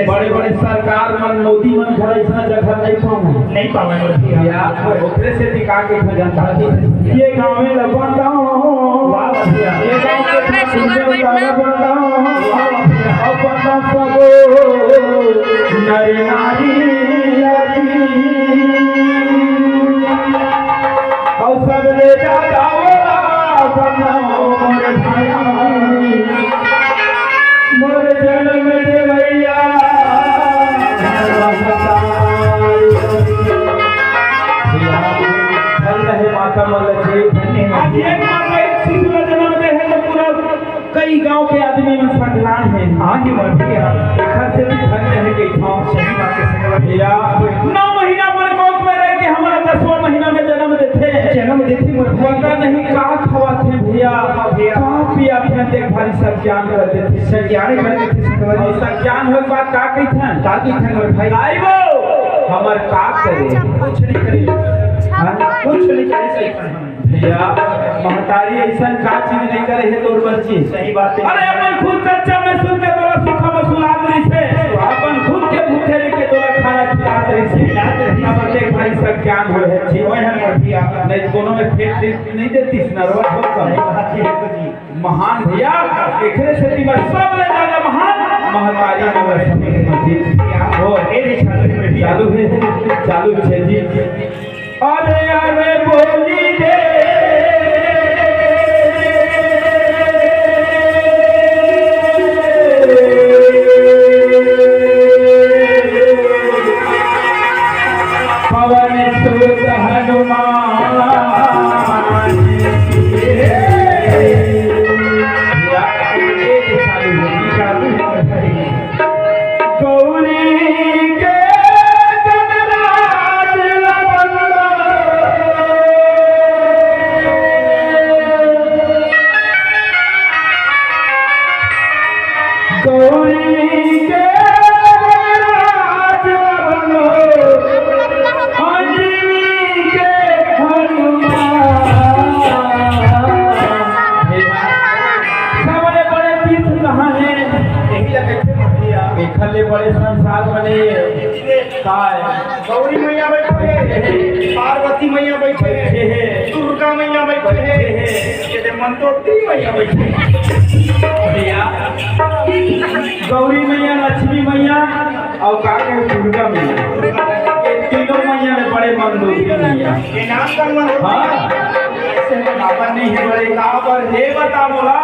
बड़े बड़े सरकार मन मोदी मन घर ऐसा जगह नहीं पावे यार ओकरे से टिका के जनता ये गांव में लगवाता हूं वाह भैया ये गांव के सुंदर लगवाता हूं अब बता सबो नर नारी और सब ले जाता मोर जन्म देवैया माता आज एक माता एक शिशु का जन्म दे है तो पूरा कई गांव के आदमी में संकलान है हाँ जी भैया घर से भी धन्य है कि सही बात है भैया 9 महीना पर कोख में रह के हमारा 10वां महीना में जन्म देते मोर पता नहीं का खवाते भैया कहां पिया थे देख भारी सब ज्ञान कर देते सब ज्ञान कर देते सब ज्ञान हो बात का कहिथन मोर भाई आइबो हमर का करे कुछ नहीं करे कुछ नहीं करे सही भैया महतारी ऐसा का चीज नहीं करे है तोर बच्ची सही बात है अरे अपन खुद कच्चा में सुन के तोरा सुखा मसुलात रही से अपन खुद के भूखे लेके तोरा खाना खिलात रही से याद रही अब देख भाई सब ज्ञान हो है जी ओए हम भैया नहीं कोनो में फेट नहीं देती नरवा हो सब है तो जी महान भैया एकरे से ती सब ले ज्यादा महान महतारी में बस हो ए चालू है जी अरे अरे बोली दे पवन सुत हनुमान बड़े संसार बने गौरी मैया बैठे हैं पार्वती मैया बैठे हैं दुर्गा मैया बैठे हैं ये मंतोत्री मैया बैठे भैया गौरी मैया लक्ष्मी मैया और काके दुर्गा मैया ये तीनों मैया में बड़े मंतोत्री मैया ये नाम का मन हां ऐसे नाम नहीं है बड़े कहां पर हे बता बोला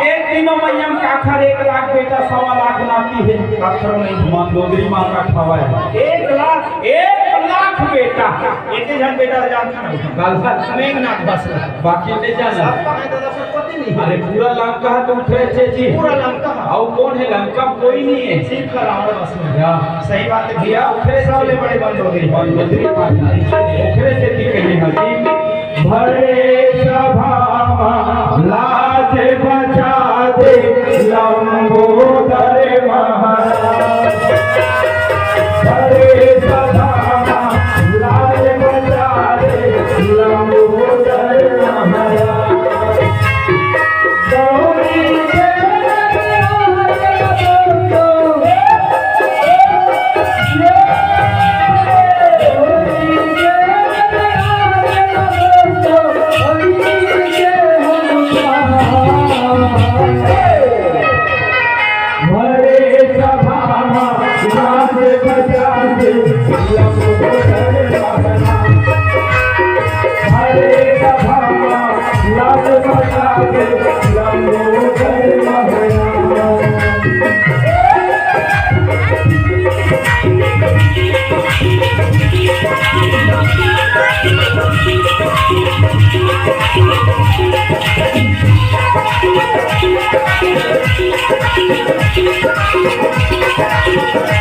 एक तीनों मैया का आखिर 1 लाख बेटा 1.25 लाख नाती है अक्षर नहीं मंदोदरी मां का खवा है 1 लाख बेटा इतने जन बेटा जानता नहीं गलत मेघनाथ बस बाकी नहीं जाना अरे पूरा लंका है तुम थे जी पूरा लंका और कौन है लंका कोई नहीं है सिर्फ रावण बस में सही बात है भैया ओखरे सबले बड़े मंदोदरी ओखरे से दिखने हकी भरे सभा लाज बचा दे लंबोदर महाराज भरे सभा लाज बचा दे लंबोदर महाराज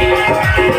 Thank you.